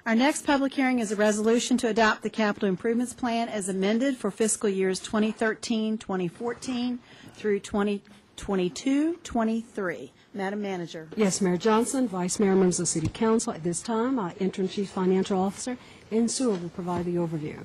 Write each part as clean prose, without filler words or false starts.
Our next public hearing is a resolution to adopt the capital improvements plan as amended for fiscal years 2013, 2014 through 2022, 23. Madam Manager. Yes, Mayor Johnson, Vice Mayor, members of City Council. At this time, our Interim Chief Financial Officer, N. Sewell, will provide the overview.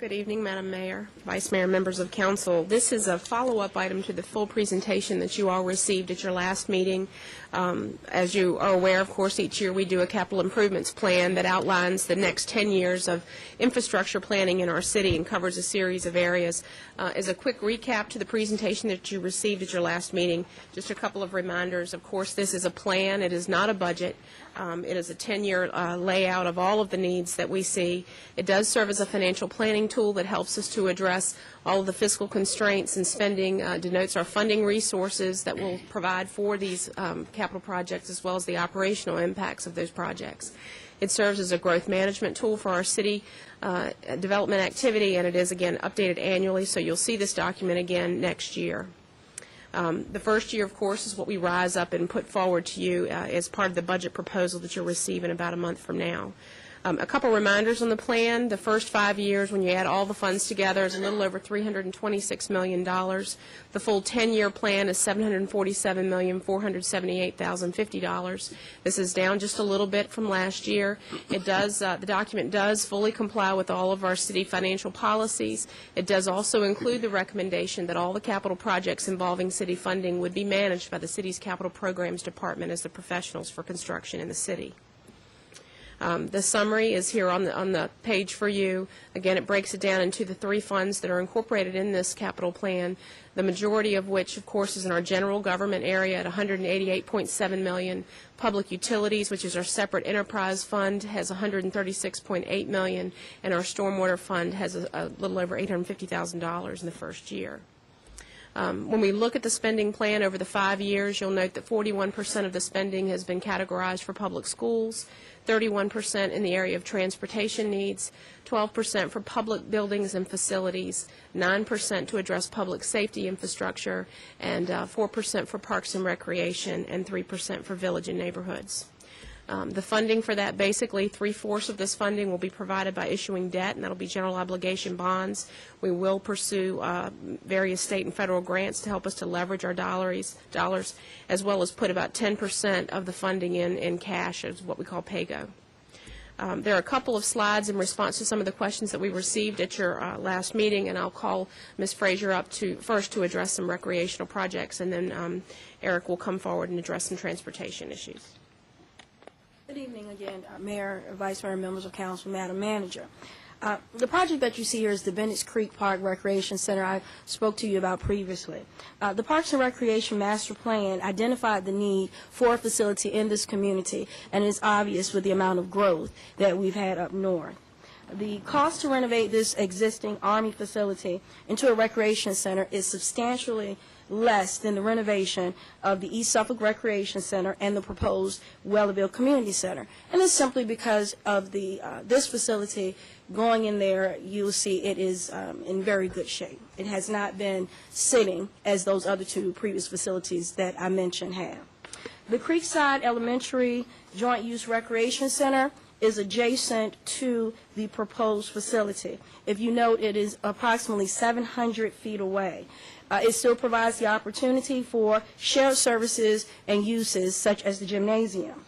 Good evening, Madam Mayor, Vice Mayor, members of Council. This is a follow-up item to the full presentation that you all received at your last meeting. As you are aware, of course, each year we do a capital improvements plan that outlines the next 10 years of infrastructure planning in our city and covers a series of areas. As a quick recap to the presentation that you received at your last meeting, just a couple of reminders. Of course, this is a plan. It is not a budget. It is a 10-year layout of all of the needs that we see. It does serve as a financial planning tool that helps us to address all of the fiscal constraints and spending, denotes our funding resources that will provide for these capital projects as well as the operational impacts of those projects. It serves as a growth management tool for our city development activity, and it is, again, updated annually, so you'll see this document again next year. The first year, of course, is what we rise up and put forward to you as part of the budget proposal that you'll receive in about a month from now. A couple reminders on the plan. The first 5 years, when you add all the funds together, is a little over $326 million. The full 10-year plan is $747,478,050. This is down just a little bit from last year. It does, the document does fully comply with all of our city financial policies. It does also include the recommendation that all the capital projects involving city funding would be managed by the city's capital programs department as the professionals for construction in the city. The summary is here on the page for you. Again, it breaks it down into the three funds that are incorporated in this capital plan, the majority of which, of course, is in our general government area at $188.7 million. Public utilities, which is our separate enterprise fund, has $136.8 million, and our stormwater fund has a little over $850,000 in the first year. When we look at the spending plan over the 5 years, you'll note that 41% of the spending has been categorized for public schools, 31% in the area of transportation needs, 12% for public buildings and facilities, 9% to address public safety infrastructure, and 4% for parks and recreation, and 3% for village and neighborhoods. The funding for that, basically 3/4 of this funding will be provided by issuing debt, and that will be general obligation bonds. We will pursue various state and federal grants to help us to leverage our dollars, as well as put about 10% of the funding in cash, as what we call PAYGO. There are a couple of slides in response to some of the questions that we received at your last meeting, and I'll call Ms. Frazier up first to address some recreational projects, and then Eric will come forward and address some transportation issues. Good evening again, Mayor, Vice Mayor, members of Council, Madam Manager. The project that you see here is the Bennett's Creek Park Recreation Center I spoke to you about previously. The Parks and Recreation Master Plan identified the need for a facility in this community, and it's obvious with the amount of growth that we've had up north. The cost to renovate this existing Army facility into a recreation center is substantially less than the renovation of the East Suffolk Recreation Center and the proposed Wellerville Community Center. And it's simply because of this facility going in there, you'll see it is in very good shape. It has not been sitting as those other two previous facilities that I mentioned have. The Creekside Elementary Joint Use Recreation Center is adjacent to the proposed facility. If you note, it is approximately 700 feet away. It still provides the opportunity for shared services and uses such as the gymnasium.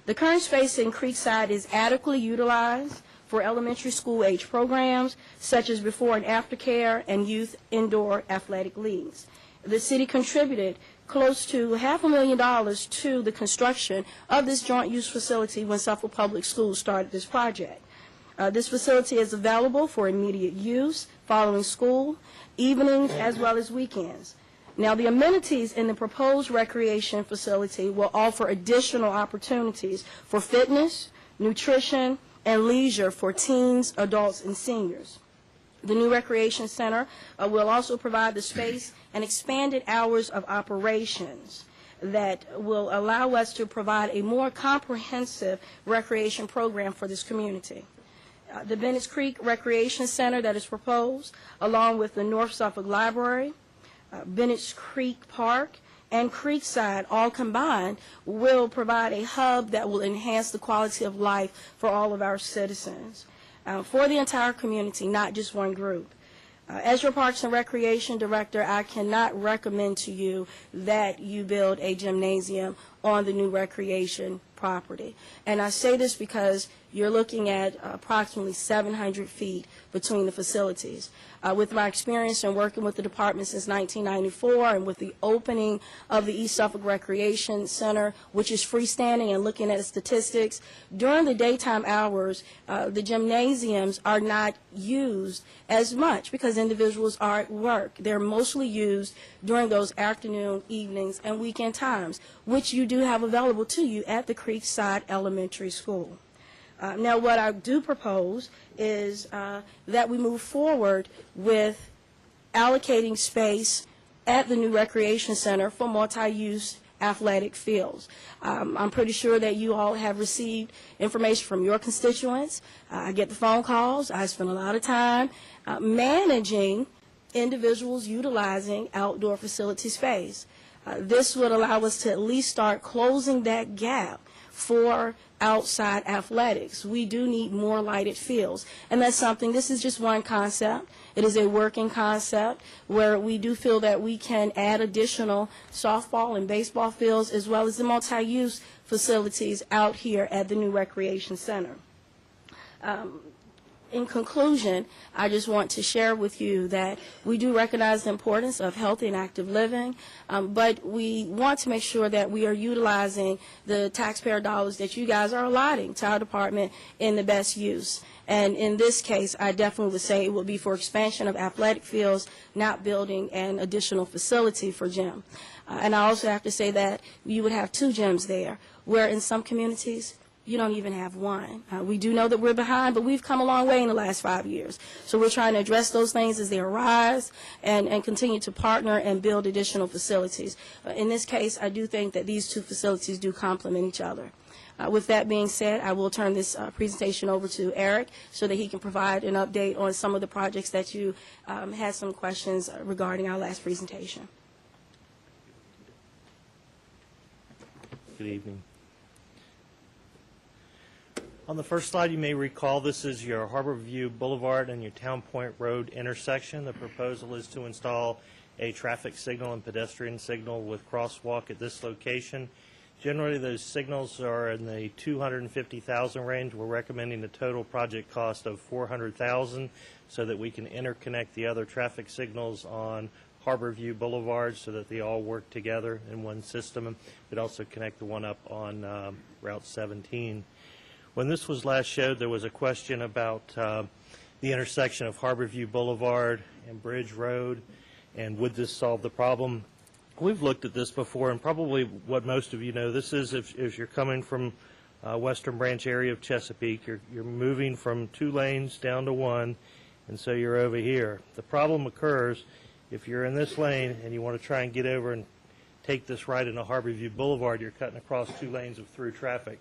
The current space in Creekside is adequately utilized for elementary school age programs such as before and after care and youth indoor athletic leagues. The city contributed close to $500,000 to the construction of this joint use facility when Suffolk Public Schools started this project. This facility is available for immediate use following school, evenings, as well as weekends. Now, the amenities in the proposed recreation facility will offer additional opportunities for fitness, nutrition, and leisure for teens, adults, and seniors. The new recreation center will also provide the space and expanded hours of operations that will allow us to provide a more comprehensive recreation program for this community. The Bennett's Creek Recreation Center that is proposed, along with the North Suffolk Library, Bennett's Creek Park, and Creekside, all combined, will provide a hub that will enhance the quality of life for all of our citizens, for the entire community, not just one group. As your Parks and Recreation Director, I cannot recommend to you that you build a gymnasium on the new recreation property. And I say this because you're looking at approximately 700 feet between the facilities. With my experience in working with the department since 1994 and with the opening of the East Suffolk Recreation Center, which is freestanding, and looking at statistics, during the daytime hours, the gymnasiums are not used as much because individuals are at work. They're mostly used during those afternoon, evenings, and weekend times, which you do have available to you at the Creekside Elementary School. Now, what I do propose is that we move forward with allocating space at the new recreation center for multi-use athletic fields. I'm pretty sure that you all have received information from your constituents. I get the phone calls. I spend a lot of time managing individuals utilizing outdoor facility space. This would allow us to at least start closing that gap for outside athletics. We do need more lighted fields, and that's something, this is just one concept. It is a working concept where we do feel that we can add additional softball and baseball fields as well as the multi-use facilities out here at the new recreation center. In conclusion, I just want to share with you that we do recognize the importance of healthy and active living, but we want to make sure that we are utilizing the taxpayer dollars that you guys are allotting to our department in the best use. And in this case, I definitely would say it would be for expansion of athletic fields, not building an additional facility for gym. And I also have to say that you would have 2 gyms there, where in some communities, you don't even have one. We do know that we're behind, but we've come a long way in the last 5 years. So we're trying to address those things as they arise and continue to partner and build additional facilities. In this case, I do think that these 2 facilities do complement each other. With that being said, I will turn this presentation over to Eric so that he can provide an update on some of the projects that you had some questions regarding our last presentation. Good evening. On the first slide, you may recall this is your Harborview Boulevard and your Town Point Road intersection. The proposal is to install a traffic signal and pedestrian signal with crosswalk at this location. Generally, those signals are in the $250,000 range. We're recommending a total project cost of $400,000 so that we can interconnect the other traffic signals on Harborview Boulevard so that they all work together in one system. We'd also connect the one up on Route 17. When this was last showed, there was a question about the intersection of Harborview Boulevard and Bridge Road, and would this solve the problem? We've looked at this before, and probably what most of you know, this is if you're coming from Western Branch area of Chesapeake, you're moving from 2 lanes down to 1, and so you're over here. The problem occurs if you're in this lane and you want to try and get over and take this right into Harborview Boulevard, you're cutting across 2 lanes of through traffic.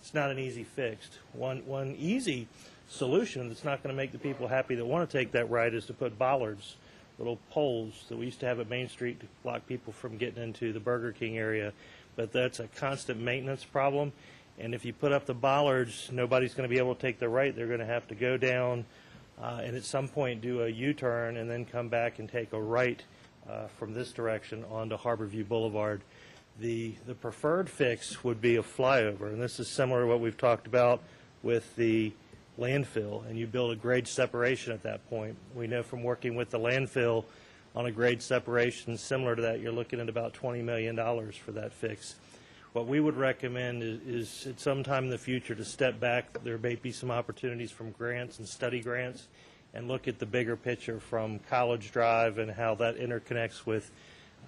It's not an easy fix. One easy solution that's not going to make the people happy that want to take that right is to put bollards, little poles that we used to have at Main Street to block people from getting into the Burger King area. But that's a constant maintenance problem. And if you put up the bollards, nobody's going to be able to take the right. They're going to have to go down and at some point do a U-turn and then come back and take a right from this direction onto Harborview Boulevard. The preferred fix would be a flyover, and this is similar to what we've talked about with the landfill, and you build a grade separation at that point. We know from working with the landfill on a grade separation similar to that, you're looking at about $20 million for that fix. What we would recommend is at some time in the future to step back. There may be some opportunities from grants and study grants and look at the bigger picture from College Drive and how that interconnects with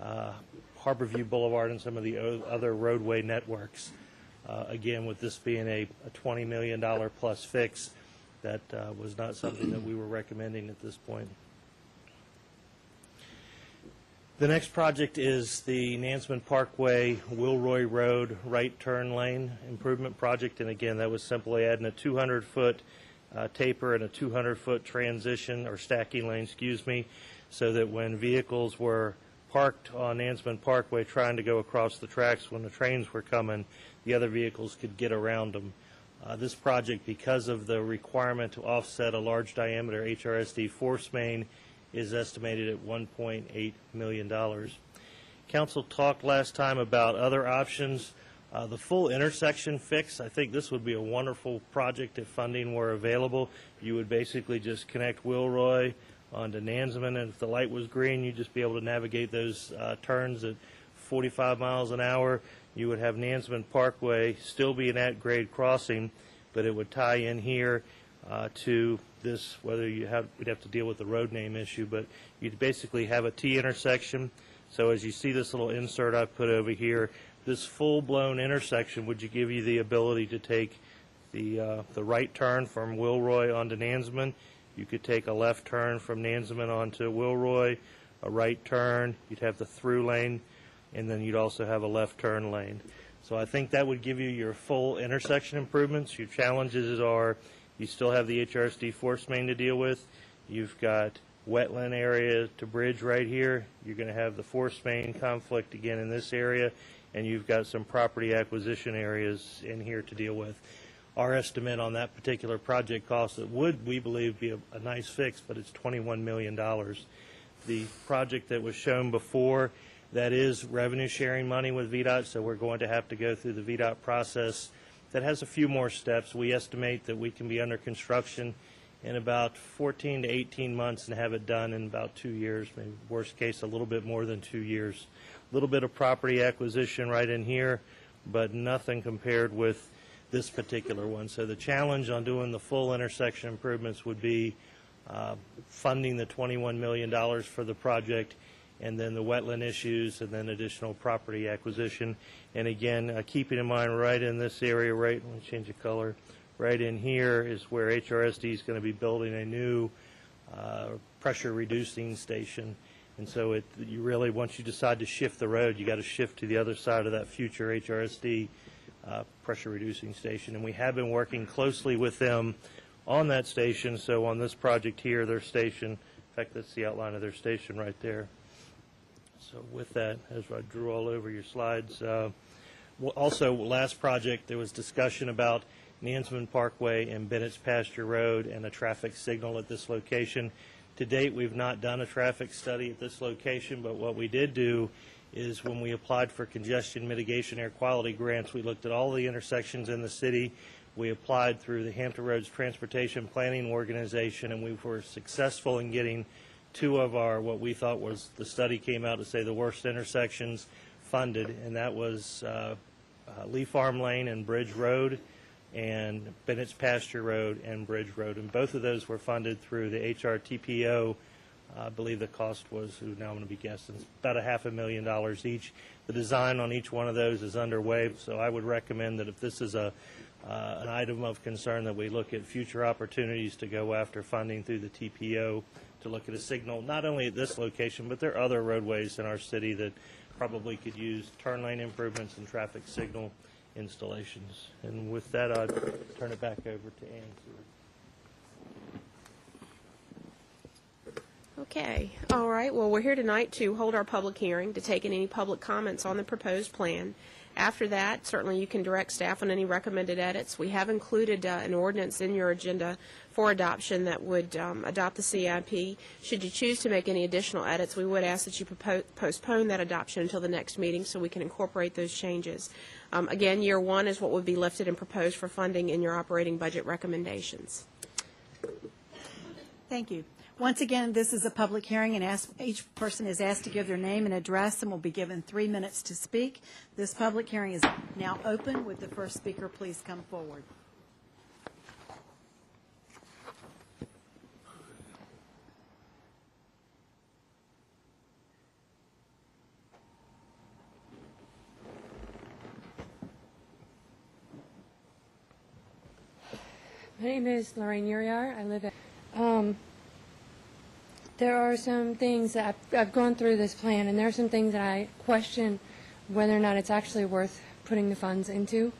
Harborview Boulevard and some of the other roadway networks. Again, with this being a $20 million plus fix, that was not something that we were recommending at this point. The next project is the Nansemond Parkway, Wilroy Road right turn lane improvement project. And again, that was simply adding a 200-foot taper and a 200-foot transition or stacking lane, so that when vehicles were parked on Ansman Parkway trying to go across the tracks when the trains were coming, the other vehicles could get around them. This project, because of the requirement to offset a large diameter HRSD force main, is estimated at $1.8 million. Council talked last time about other options. The full intersection fix, I think this would be a wonderful project if funding were available. You would basically just connect Wilroy onto Nansman, and if the light was green, you'd just be able to navigate those turns at 45 miles an hour. You would have Nansman Parkway still be an at-grade crossing, but it would tie in here to this, we'd have to deal with the road name issue, but you'd basically have a T intersection. So as you see this little insert I put over here, this full-blown intersection would give you the ability to take the right turn from Wilroy onto Nansman. You could take a left turn from Nansman onto Wilroy, a right turn, you'd have the through lane, and then you'd also have a left turn lane. So I think that would give you your full intersection improvements. Your challenges are you still have the HRSD force main to deal with. You've got wetland area to bridge right here. You're going to have the force main conflict again in this area, and you've got some property acquisition areas in here to deal with. Our estimate on that particular project cost, it would, we believe, be a nice fix, but it's $21 million. The project that was shown before, that is revenue sharing money with VDOT, so we're going to have to go through the VDOT process. That has a few more steps. We estimate that we can be under construction in about 14 to 18 months and have it done in about 2 years, maybe worst case a little bit more than 2 years. A little bit of property acquisition right in here, but nothing compared with this particular one. So the challenge on doing the full intersection improvements would be funding the $21 million for the project, and then the wetland issues, and then additional property acquisition. And again, keeping in mind right in this area, right, let me change the color, right in here is where HRSD is going to be building a new pressure reducing station. And so you really, once you decide to shift the road, you got to shift to the other side of that future HRSD pressure reducing station. And we have been working closely with them on that station. So on this project here, their station, in fact, that's the outline of their station right there. So with that, as I drew all over your slides, also last project there was discussion about Nansman Parkway and Bennett's Pasture Road and a traffic signal at this location. To date, we've not done a traffic study at this location, but what we did do is when we applied for congestion mitigation air quality grants, we looked at all the intersections in the city. We applied through the Hampton Roads Transportation Planning Organization, and we were successful in getting two of our, what we thought was, the study came out to say the worst intersections funded, and that was Lee Farm Lane and Bridge Road, and Bennett's Pasture Road and Bridge Road. And both of those were funded through the HRTPO. I believe the cost was, now I'm going to be guessing, about $500,000 each. The design on each one of those is underway, so I would recommend that if this is an item of concern, that we look at future opportunities to go after funding through the TPO to look at a signal, not only at this location, but there are other roadways in our city that probably could use turn lane improvements and traffic signal installations. And with that, I'll turn it back over to Ann. Okay. All right. Well, we're here tonight to hold our public hearing, to take in any public comments on the proposed plan. After that, certainly you can direct staff on any recommended edits. We have included an ordinance in your agenda for adoption that would adopt the CIP. Should you choose to make any additional edits, we would ask that you postpone that adoption until the next meeting so we can incorporate those changes. Again, year one is what would be lifted and proposed for funding in your operating budget recommendations. Thank you. Once again, this is a public hearing, and each person is asked to give their name and address and will be given 3 minutes to speak. This public hearing is now open. Would the first speaker please come forward? My name is Lorraine Uriar. I live at... There are some things that I've gone through this plan, and there are some things that I question whether or not it's actually worth putting the funds into.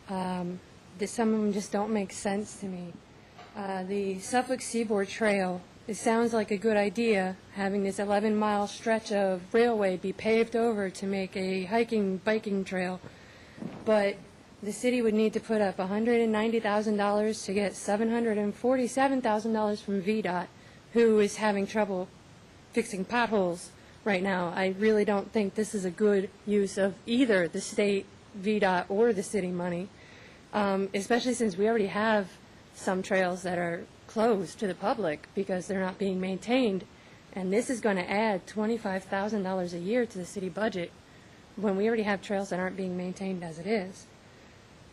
Some of them just don't make sense to me. The Suffolk Seaboard Trail it sounds like a good idea, having this 11-mile stretch of railway be paved over to make a hiking, biking trail, but the city would need to put up $190,000 to get $747,000 from VDOT, who is having trouble fixing potholes right now. I really don't think this is a good use of either the state, VDOT, or the city money, especially since we already have some trails that are closed to the public because they're not being maintained, and this is going to add $25,000 a year to the city budget when we already have trails that aren't being maintained as it is.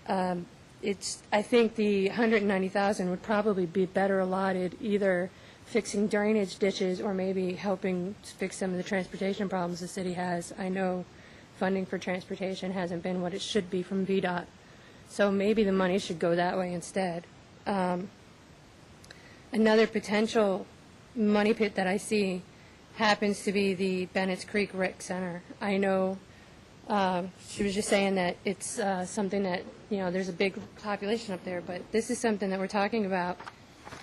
I think the $190,000 would probably be better allotted either fixing drainage ditches or maybe helping fix some of the transportation problems the city has. I know funding for transportation hasn't been what it should be from VDOT, so maybe the money should go that way instead. Another potential money pit that I see happens to be the Bennett's Creek Rec Center. I know she was just saying that it's something that, there's a big population up there, but this is something that we're talking about.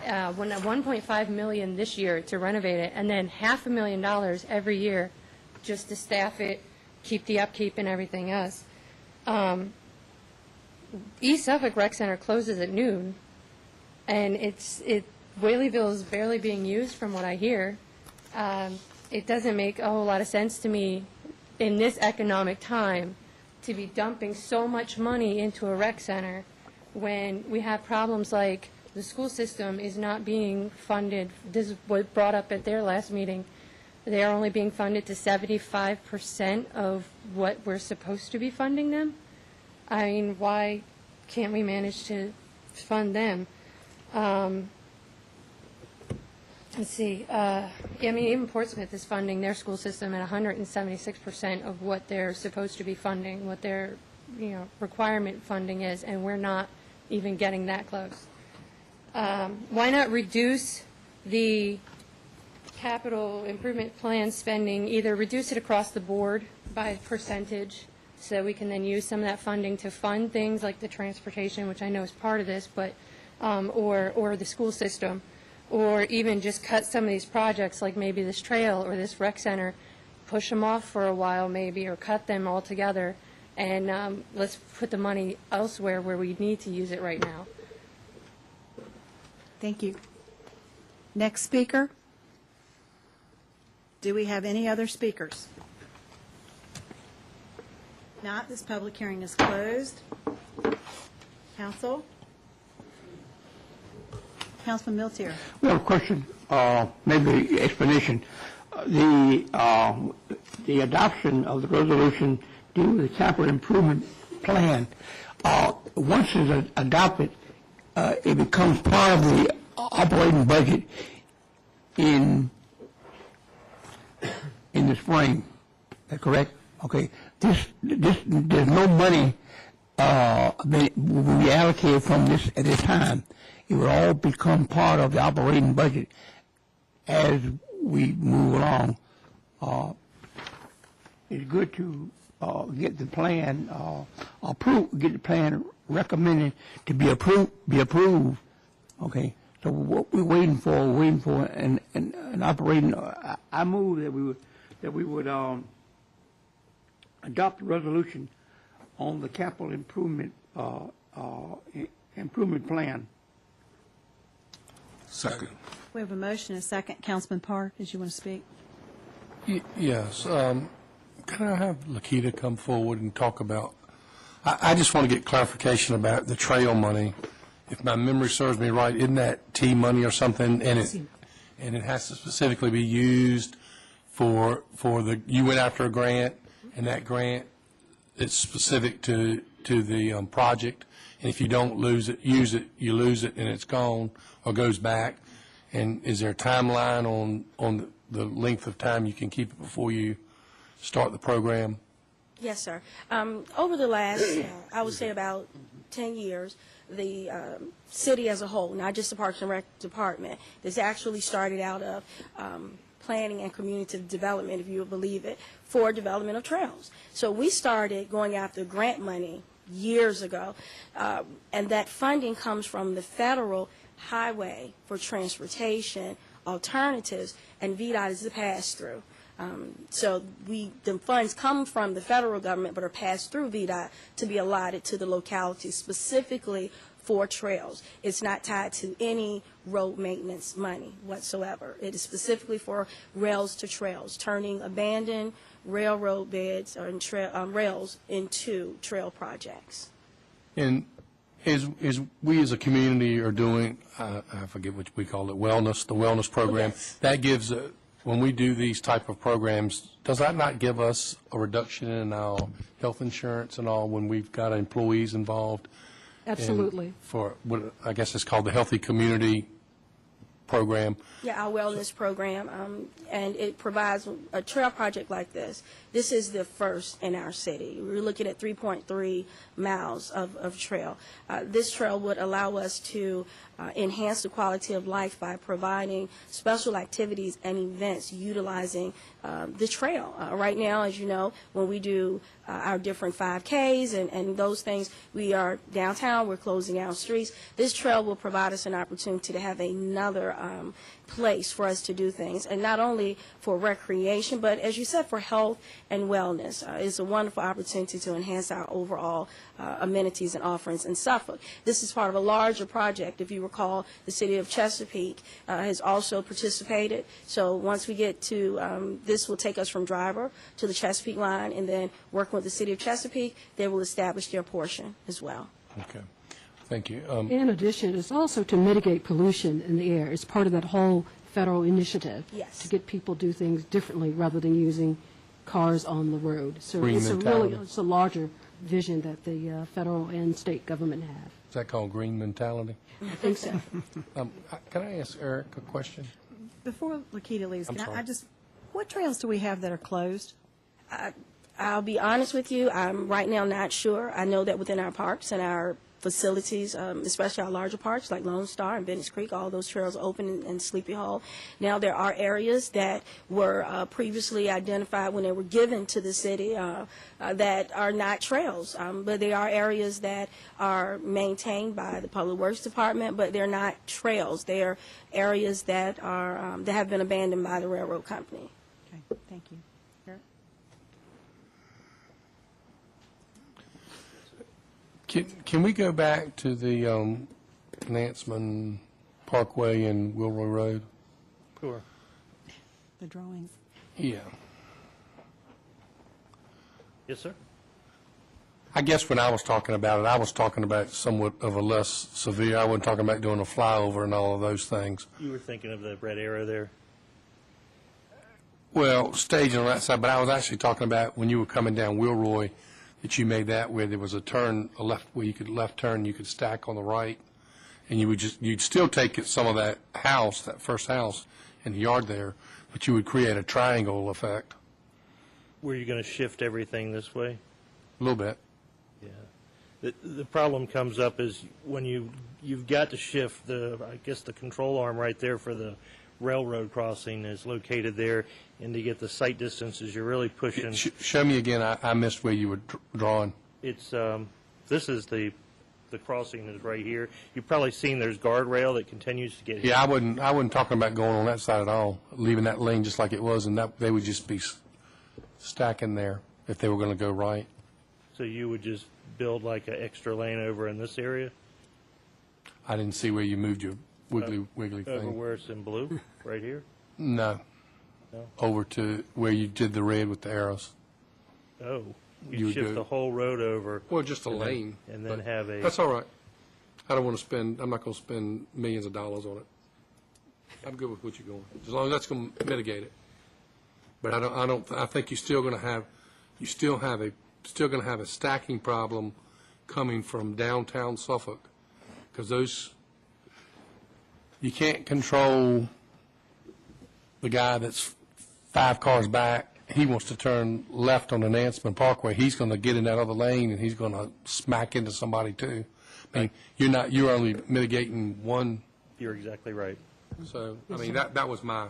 $1.5 million this year to renovate it, and then $500,000 every year just to staff it, keep the upkeep and everything else. East Suffolk Rec Center closes at noon, and Whaleyville is barely being used from what I hear. It doesn't make a whole lot of sense to me in this economic time to be dumping so much money into a rec center when we have problems like the school system is not being funded. This was brought up at their last meeting. They are only being funded to 75% of what we're supposed to be funding them. I mean, why can't we manage to fund them? Let's see. Even Portsmouth is funding their school system at 176% of what they're supposed to be funding, what their requirement funding is, and we're not even getting that close. Why not reduce the capital improvement plan spending, either reduce it across the board by percentage so we can then use some of that funding to fund things like the transportation, which I know is part of this, but or the school system, or even just cut some of these projects like maybe this trail or this rec center, push them off for a while maybe, or cut them altogether, and let's put the money elsewhere where we need to use it right now. Thank you. Next speaker. Do we have any other speakers? Not, this public hearing is closed. Council? Councilman Miltier. Well, question, maybe explanation. The adoption of the resolution dealing with the capital improvement plan, once it's adopted, it becomes part of the operating budget in the spring. Is that correct? Okay. There's no money will be allocated from this at this time. It will all become part of the operating budget as we move along. It's good to get the plan approved, get the plan recommended to be approved. Okay. So what we're waiting for an operating. I move that we would adopt a resolution on the capital improvement plan. Second. We have a motion and a second. Councilman Parr, did you want to speak? Yes. Can I have Lakita come forward and talk about, I just want to get clarification about the trail money. If my memory serves me right, isn't that T money or something? And it has to specifically be used for you went after a grant, and that grant is specific to the project. And if you don't use it, you lose it, and it's gone or goes back. And is there a timeline on the length of time you can keep it before you start the program? Yes, sir. Over the last, I would say about 10 years, the city as a whole, not just the Parks and Rec Department, this actually started out of planning and community development, if you would believe it, for development of trails. So we started going after grant money years ago, and that funding comes from the federal highway for transportation alternatives, and VDOT is the pass-through. So the funds come from the federal government but are passed through VDOT to be allotted to the localities specifically for trails. It's not tied to any road maintenance money whatsoever. It is specifically for rails to trails, turning abandoned railroad beds or rails into trail projects. And as we as a community are doing, I forget what we call it, the wellness program, Yes. that gives, when we do these type of programs, does that not give us a reduction in our health insurance and all when we've got employees involved? Absolutely. For what I guess it's called the Healthy Community Program. Yeah, our wellness program, and it provides a trail project like this. This is the first in our city. We're looking at 3.3 miles of trail. This trail would allow us to enhance the quality of life by providing special activities and events utilizing the trail. Right now, as you know, when we do our different 5Ks and those things, we are downtown, we're closing our streets. This trail will provide us an opportunity to have another place for us to do things, and not only for recreation, but as you said, for health and wellness. It's a wonderful opportunity to enhance our overall amenities and offerings in Suffolk. This is part of a larger project. If you recall, the city of Chesapeake has also participated. So once we get to, this will take us from Driver to the Chesapeake line, and then working with the city of Chesapeake, they will establish their portion as well. Okay. Thank you. In addition, it's also to mitigate pollution in the air. It's part of that whole federal initiative. Yes. To get people to do things differently rather than using cars on the road. So Green it's mentality. it's a larger vision that the federal and state government have. Is that called green mentality? I think so. Can I ask Eric a question? Before Lakita leaves, I'm can sorry. I just, what trails do we have that are closed? I'll be honest with you, I'm right now not sure. I know that within our parks and our facilities, especially our larger parks like Lone Star and Bennett's Creek, all those trails are open in Sleepy Hollow. Now there are areas that were previously identified when they were given to the city that are not trails, but they are areas that are maintained by the Public Works Department, but they're not trails. They are areas that are that have been abandoned by the railroad company. Okay, thank you. Eric? Can we go back to the Nanceman Parkway and Wilroy Road? Sure. The drawings. Yeah. Yes, sir. I guess when I was talking about it, I was talking about somewhat of a less severe. I wasn't talking about doing a flyover and all of those things. You were thinking of the red arrow there. Well, staging on that side, but I was actually talking about when you were coming down Wilroy, that you made that where there was a turn, a left, where you could left turn, you could stack on the right, and you'd still take some of that house, that first house in the yard there, but you would create a triangle effect, Were you going to shift everything this way? a little bit. Yeah. The problem comes up is when you've got to shift I guess the control arm right there for the railroad crossing is located there, and to get the sight distances, you're really pushing. Show me again, I missed where you were drawing. It's, this is the crossing is right here. You've probably seen there's guardrail that continues to get hit. Yeah, I wasn't talking about going on that side at all, leaving that lane just like it was, and that they would just be stacking there if they were going to go right. So you would just build like an extra lane over in this area? I didn't see where you moved your wiggly Over thing. where it's in blue, right here? No. No? Over to where you did the red with the arrows. Oh, You you would shift go- the whole road over. Well, just a And then- lane. and then but have a- That's all right. I don't want to spend, I'm not going to spend millions of dollars on it. I'm good with what you're going, as long as that's going to mitigate it. But I think you're still going to have, still going to have a stacking problem coming from downtown Suffolk, because you can't control the guy that's 5 cars back. He wants to turn left on the Nanceman Parkway. He's going to get in that other lane, and he's going to smack into somebody too. I mean, you're only mitigating one. You're exactly right. So, I mean, that was my,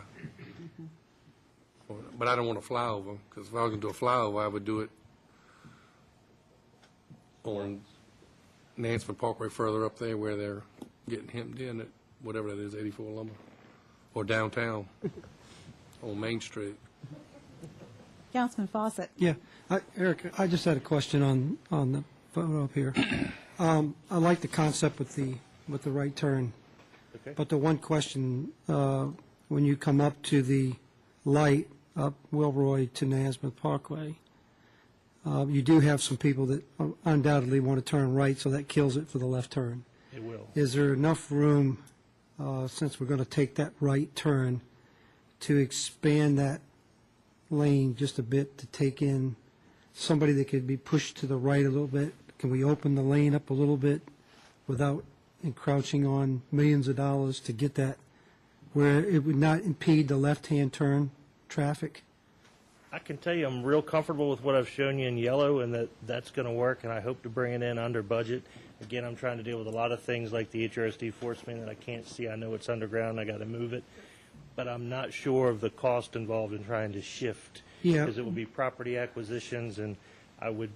but I don't want to fly over, because if I was going to do a flyover, I would do it on Nanceman Parkway further up there where they're getting hemmed in at whatever that is, 84 Lumber. or downtown on Main Street. Councilman Fawcett. Yeah, Eric, I just had a question on the photo up here. I like the concept with the right turn, Okay. but the one question, when you come up to the light up Wilroy to Nasmith Parkway, you do have some people that undoubtedly want to turn right, so that kills it for the left turn. It will. Is there enough room, since we're going to take that right turn, to expand that lane just a bit to take in somebody that could be pushed to the right a little bit? Can we open the lane up a little bit without encroaching on millions of dollars to get that where it would not impede the left-hand turn traffic? I can tell you I'm real comfortable with what I've shown you in yellow, and that's going to work, and I hope to bring it in under budget. Again, I'm trying to deal with a lot of things like the HRSD force main that I can't see. I know it's underground, I got to move it, but I'm not sure of the cost involved in trying to shift. Yeah. Because it would be property acquisitions, and I would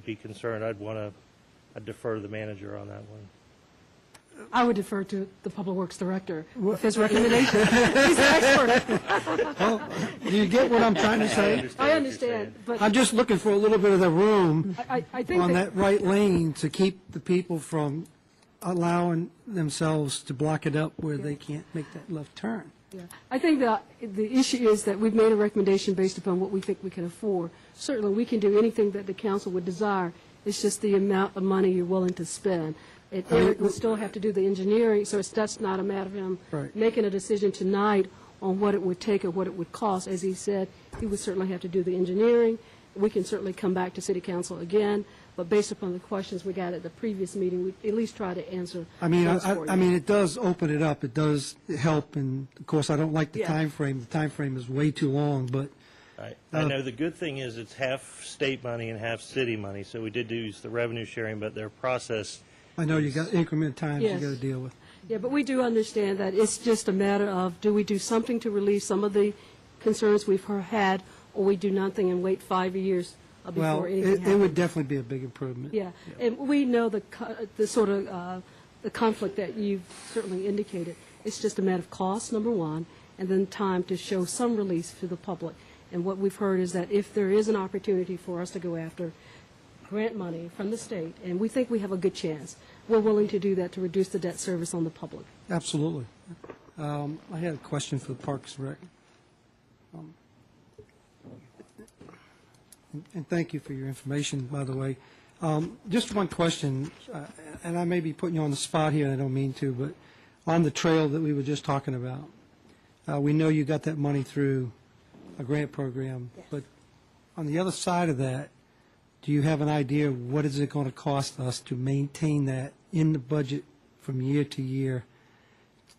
be concerned. I'd defer to the manager on that one. I would defer to the Public Works Director with his recommendation. He's an expert. Well, do you get what I'm trying to say? I what you're understand, saying. but I'm just looking for a little bit of the room I think on that that right lane to keep the people from allowing themselves to block it up where they can't make that left turn. Yeah. I think that the issue is that we've made a recommendation based upon what we think we can afford. Certainly, we can do anything that the council would desire. It's just the amount of money you're willing to spend. Eric will still have to do the engineering, so that's not a matter of him Right. making a decision tonight on what it would take or what it would cost. As he said, he would certainly have to do the engineering. We can certainly come back to City Council again, but based upon the questions we got at the previous meeting, we at least try to answer I mean, those for you. I mean, it does open it up. It does help, and of course, I don't like the Yeah. time frame. The time frame is way too long, but I know the good thing is it's half state money and half city money, so we did use the revenue sharing, but their process. I know you got increment times you Yes. got to deal with. Yeah, but we do understand that it's just a matter of, do we do something to relieve some of the concerns we've had, or we do nothing and wait 5 years before Well, anything happens? it would definitely be a big improvement. Yeah, and we know the sort of, the conflict that you've certainly indicated. It's just a matter of cost, number one, and then time to show some release to the public. And what we've heard is that if there is an opportunity for us to go after grant money from the state, and we think we have a good chance, we're willing to do that to reduce the debt service on the public. Absolutely. I had a question for the Parks and Rec. And thank you for your information, by the way. Just one question, and I may be putting you on the spot here, and I don't mean to, but on the trail that we were just talking about, we know you got that money through a grant program, but on the other side of that, do you have an idea of what is it going to cost us to maintain that in the budget from year to year,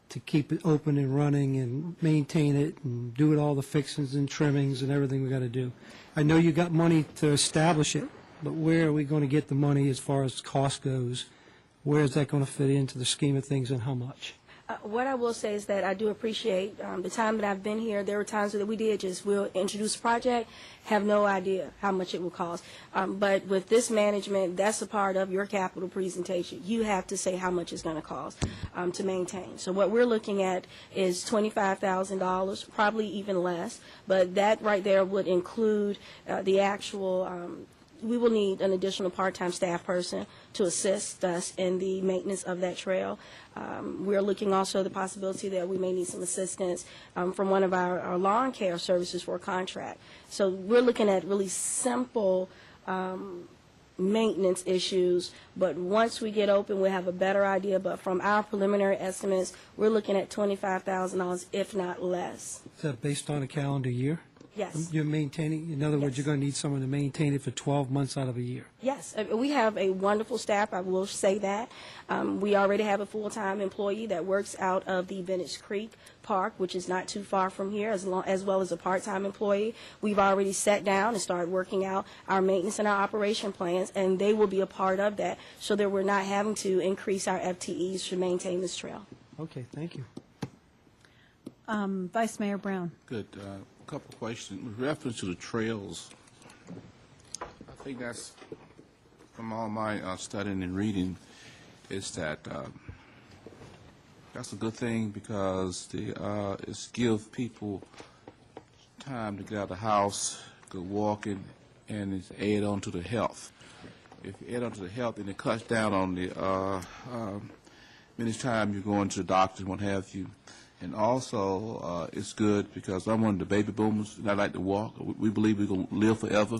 to keep it open and running and maintain it and do it all the fixings and trimmings and everything we got to do? I know you got money to establish it, but where are we going to get the money as far as cost goes? Where is that going to fit into the scheme of things, and how much? What I will say is that I do appreciate the time that I've been here. There were times that we did just, we'll introduce a project, have no idea how much it will cost. But with this management, that's a part of your capital presentation. You have to say how much it's going to cost to maintain. So what we're looking at is $25,000, probably even less. But that right there would include the actual we will need an additional part-time staff person to assist us in the maintenance of that trail. We're looking also at the possibility that we may need some assistance from one of our lawn care services for a contract. So we're looking at really simple maintenance issues, but once we get open, we'll have a better idea. But from our preliminary estimates, we're looking at $25,000, if not less. Is that based on a calendar year? Yes. You're maintaining, in other words, Yes. you're going to need someone to maintain it for 12 months out of a year. Yes, we have a wonderful staff, I will say that. We already have a full-time employee that works out of the Venice Creek Park, which is not too far from here, as well as a part-time employee. We've already sat down and started working out our maintenance and our operation plans, and they will be a part of that, so that we're not having to increase our FTEs to maintain this trail. Okay, thank you. Vice Mayor Brown. Good. A couple of questions. With reference to the trails, I think that's, from all my studying and reading, is that That's a good thing because it's give people time to get out of the house, go walking, and it's add on to the health. If you add on to the health, then it cuts down on the many times you're going to the doctor and what have you. And also, it's good because I'm one of the baby boomers, and I like to walk. We believe we're going to live forever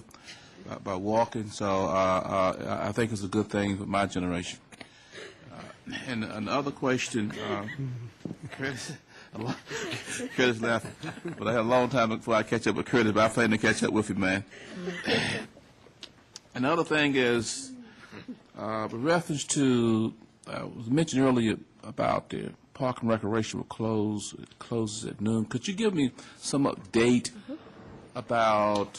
by walking, so I think it's a good thing for my generation. And another question, Curtis left, but I had a long time before I catch up with Curtis, but I plan to catch up with you, man. Another thing is, with reference to, was mentioned earlier about the Park and Recreation will closes at noon. Could you give me some update about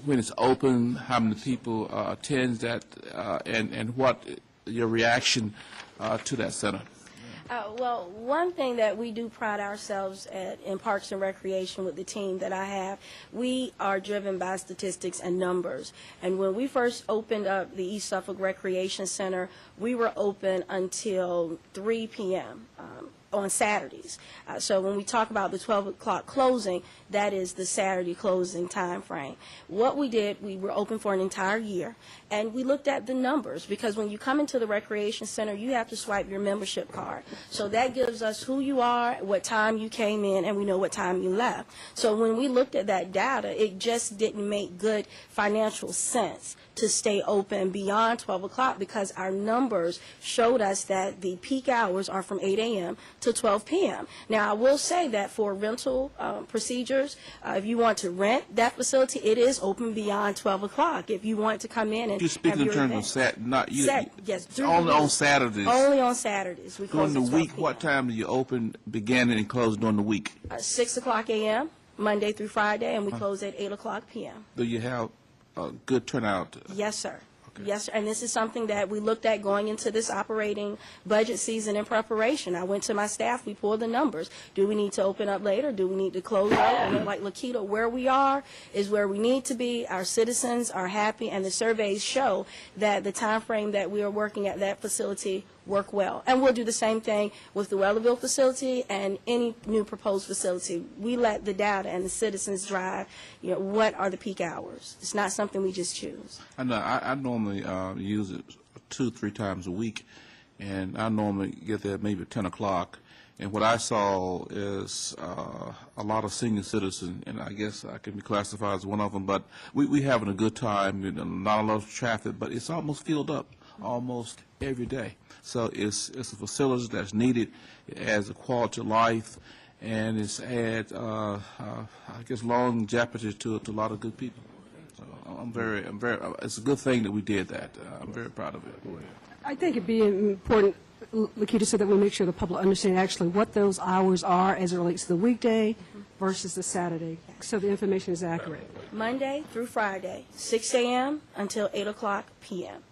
when it's open, how many people attend that, and what your reaction to that center? Well, one thing that we do pride ourselves at in Parks and Recreation with the team that I have, we are driven by statistics and numbers. And when we first opened up the East Suffolk Recreation Center, we were open until 3 p.m. On Saturdays. So when we talk about the 12 o'clock closing, that is the Saturday closing time frame. What we did, we were open for an entire year, and we looked at the numbers, because when you come into the recreation center, you have to swipe your membership card. So that gives us who you are, what time you came in, and we know what time you left. So when we looked at that data, it just didn't make good financial sense to stay open beyond 12 o'clock, because our numbers showed us that the peak hours are from 8 a.m. to 12 p.m. Now, I will say that for rental procedures, if you want to rent that facility, it is open beyond 12 o'clock. If you want to come in and You're speaking in terms of yes, only on Saturdays. Only on Saturdays. We close during the at 12 week, what time do you open, begin and close during the week? 6 o'clock a.m., Monday through Friday, and we close at 8 o'clock p.m. Do you have a good turnout? Yes, sir. Yes, sir. And this is something that we looked at going into this operating budget season in preparation. I went to my staff, we pulled the numbers. Do we need to open up later? Do we need to close up? And like Lakita, where we are is where we need to be. Our citizens are happy, and the surveys show that the time frame that we are working at that facility work well. And we'll do the same thing with the Wellerville facility and any new proposed facility. We let the data and the citizens drive, what are the peak hours. It's not something we just choose. I know. I normally use it 2-3 times a week, and I normally get there maybe at 10 o'clock. And what I saw is a lot of senior citizens, and I guess I can be classified as one of them, but we having a good time, not a lot of traffic, but it's almost filled up almost every day. So it's a facility that's needed. It adds a quality of life, and it's adds I guess longevity to a lot of good people. So I'm very. It's a good thing that we did that. I'm very proud of it. I think it'd be important, Lakita said, that we make sure the public understand actually what those hours are as it relates to the weekday versus the Saturday, so the information is accurate. Monday through Friday, 6 a.m. until 8 o'clock p.m.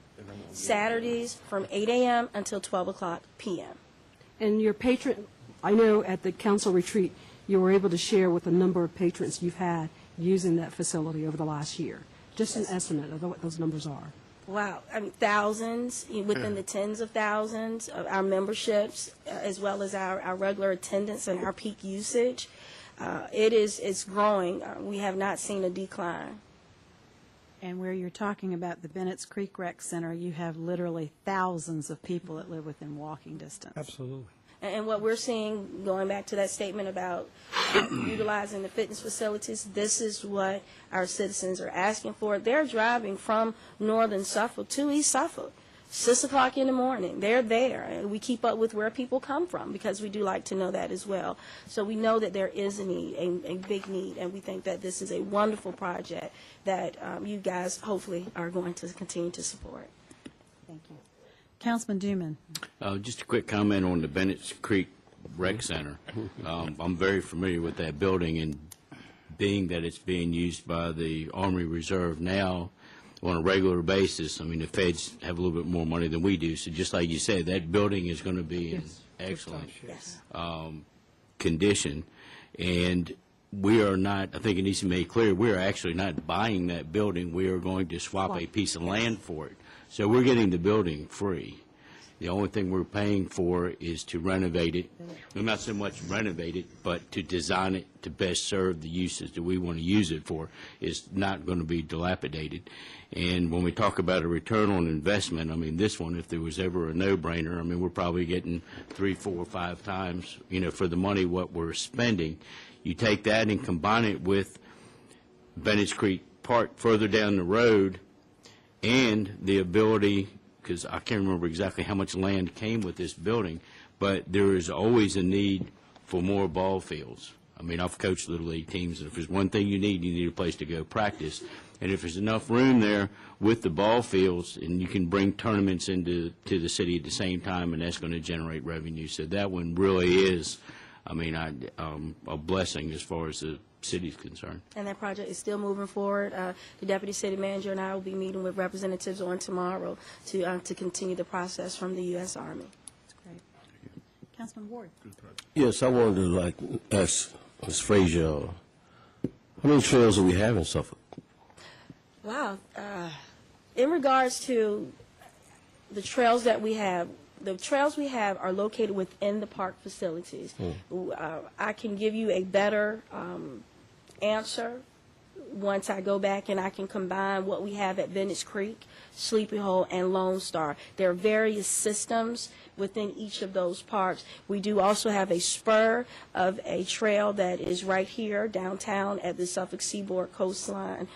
Saturdays from 8 a.m. until 12 o'clock p.m. And your patron, I know at the council retreat, you were able to share with the number of patrons you've had using that facility over the last year. Just an estimate of what those numbers are. Wow, I mean, thousands, within the tens of thousands of our memberships, as well as our regular attendance and our peak usage. It's growing. We have not seen a decline. And where you're talking about the Bennett's Creek Rec Center, you have literally thousands of people that live within walking distance. Absolutely. And what we're seeing, going back to that statement about utilizing the fitness facilities, this is what our citizens are asking for. They're driving from northern Suffolk to East Suffolk, 6 o'clock in the morning. They're there. And we keep up with where people come from, because we do like to know that as well. So we know that there is a need, a big need, and we think that this is a wonderful project that you guys hopefully are going to continue to support. Thank you. Councilman Duman. Just a quick comment on the Bennett's Creek Rec Center. I'm very familiar with that building, and being that it's being used by the Army Reserve now on a regular basis, I mean, the feds have a little bit more money than we do. So just like you said, that building is going to be in excellent condition. And we are not, I think it needs to be made clear, we are actually not buying that building. We are going to swap a piece of land for it. So we're getting the building free. The only thing we're paying for is to renovate it. Well, not so much renovate it, but to design it to best serve the uses that we want to use it for. It's not going to be dilapidated. And when we talk about a return on investment, I mean, this one, if there was ever a no-brainer, I mean, we're probably getting 3, 4, 5 times, for the money what we're spending. You take that and combine it with Bennett's Creek Park further down the road, and the ability, because I can't remember exactly how much land came with this building, but there is always a need for more ball fields. I mean, I've coached Little League teams, and if there's one thing you need a place to go practice. And if there's enough room there with the ball fields, and you can bring tournaments into the city at the same time, and that's going to generate revenue. So that one really is, I mean, a blessing as far as the city's concerned. And that project is still moving forward. The deputy city manager and I will be meeting with representatives on tomorrow to continue the process from the U.S. Army. That's great. Councilman Ward. Yes, I wanted to ask Ms. Frazier, how many trails do we have in Suffolk? Wow. In regards to the trails that we have, the trails we have are located within the park facilities. I can give you a better answer once I go back and I can combine what we have at Bennett's Creek, Sleepy Hole, and Lone Star. There are various systems within each of those parks. We do also have a spur of a trail that is right here downtown at the Suffolk Seaboard Coastline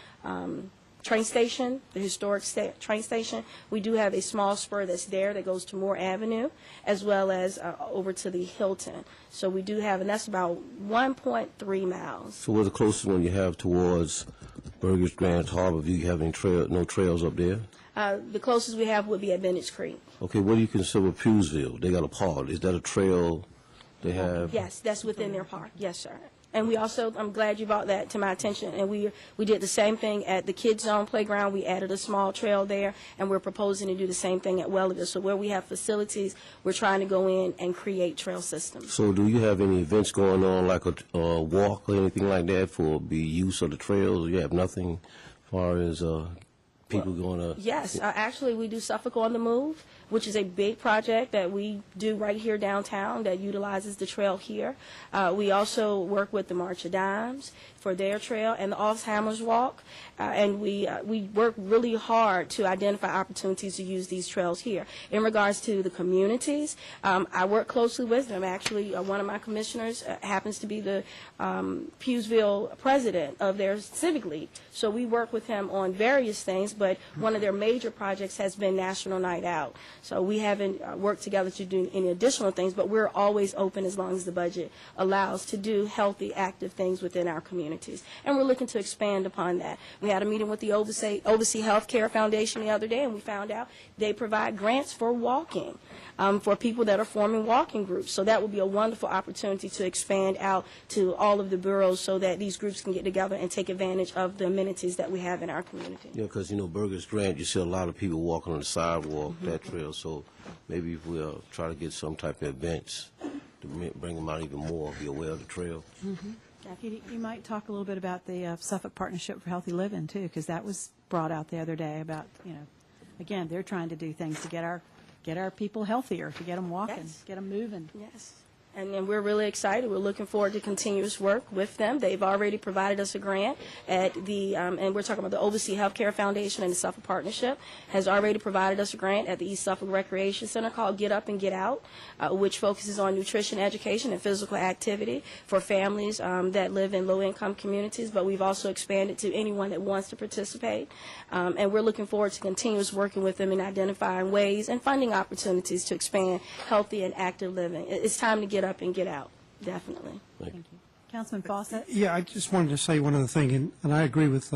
train station, the historic train station. We do have a small spur that's there that goes to Moore Avenue, as well as over to the Hilton. So we do have, and that's about 1.3 miles. So what's the closest one you have towards Burgess, Grant, Harbor View? You have any no trails up there? The closest we have would be at Bennett's Creek. Okay, what do you consider Pewsville? They got a park. Is that a trail they have? Yes, that's within their park. Yes, sir. And we also, I'm glad you brought that to my attention, and we did the same thing at the Kids Zone Playground. We added a small trail there, and we're proposing to do the same thing at Welliver. So where we have facilities, we're trying to go in and create trail systems. So do you have any events going on, like a walk or anything like that for the use of the trails? You have nothing as far as people going to... Yes, actually we do Suffolk on the Move, which is a big project that we do right here downtown that utilizes the trail here. We also work with the March of Dimes for their trail and the Alzheimer's Walk, and we work really hard to identify opportunities to use these trails here. In regards to the communities, I work closely with them. Actually, one of my commissioners happens to be the Pewsville president of their Civic League, so we work with him on various things, but one of their major projects has been National Night Out. So we haven't worked together to do any additional things, but we're always open as long as the budget allows to do healthy, active things within our communities. And we're looking to expand upon that. We had a meeting with the Oversee Healthcare Foundation the other day, and we found out they provide grants for walking for people that are forming walking groups. So that would be a wonderful opportunity to expand out to all of the boroughs so that these groups can get together and take advantage of the amenities that we have in our community. Yeah, because, Burgess Grant, you see a lot of people walking on the sidewalk, that trail. So maybe if we'll try to get some type of events to bring them out even more, be aware of the trail. Jackie, you might talk a little bit about the Suffolk Partnership for Healthy Living, too, because that was brought out the other day about, again, they're trying to do things to get our people healthier, to get them walking, Yes. get them moving. Yes. And we're really excited. We're looking forward to continuous work with them. They've already provided us a grant at the, and we're talking about the Oversee Healthcare Foundation and the Suffolk Partnership has already provided us a grant at the East Suffolk Recreation Center called Get Up and Get Out, which focuses on nutrition education and physical activity for families that live in low-income communities. But we've also expanded to anyone that wants to participate. And we're looking forward to continuous working with them in identifying ways and funding opportunities to expand healthy and active living. It's time to get up and get out, definitely. Thank you. Councilman Fawcett? Yeah, I just wanted to say one other thing, and I agree with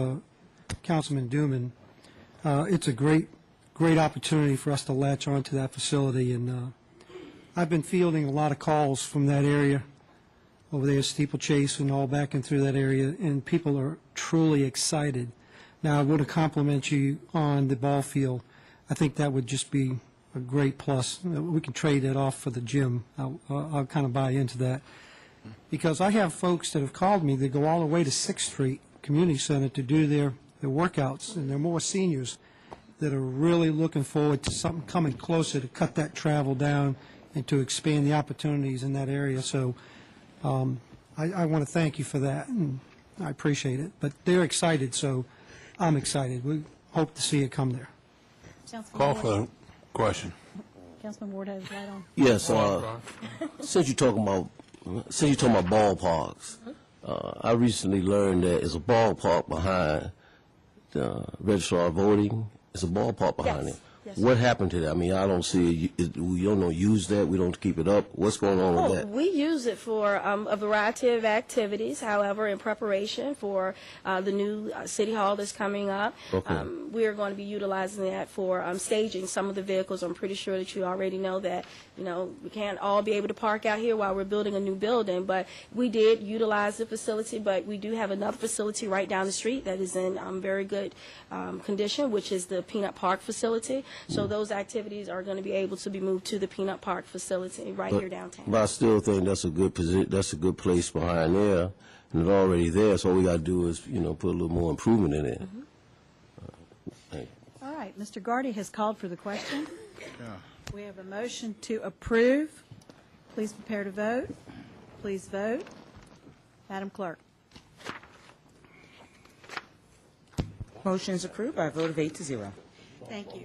Councilman Duman. It's a great opportunity for us to latch onto that facility, and I've been fielding a lot of calls from that area over there, Steeplechase and all back and through that area, and people are truly excited. Now, I want to compliment you on the ball field. I think that would just be a great plus. We can trade that off for the gym. I'll kind of buy into that. Because I have folks that have called me that go all the way to 6th Street Community Center to do their workouts, and they're more seniors. that are really looking forward to something coming closer to cut that travel down and to expand the opportunities in that area. So I want to thank you for that, and I appreciate it. But they're excited, so I'm excited. We hope to see it come there. Call for the question. Councilman Ward has his light on. Yes, since you're talking about ballparks, I recently learned that there's a ballpark behind the registrar of voting. It's a ballpark behind it. Yes. What happened to that? I mean, I don't see it. We don't use that. We don't keep it up. What's going on with that? We use it for a variety of activities. However, in preparation for the new city hall that's coming up, Okay. we are going to be utilizing that for staging some of the vehicles. I'm pretty sure that you already know that, we can't all be able to park out here while we're building a new building, but we did utilize the facility, but we do have another facility right down the street that is in very good condition, which is the Peanut Park facility. So those activities are going to be able to be moved to the Peanut Park facility right here downtown. But I still think that's a good position. That's a good place behind there, and it's already there. So all we got to do is, put a little more improvement in it. Thank you. All right, Mr. Gardy has called for the question. We have a motion to approve. Please prepare to vote. Please vote. Madam Clerk. Motion is approved by a vote of 8-0. Thank you.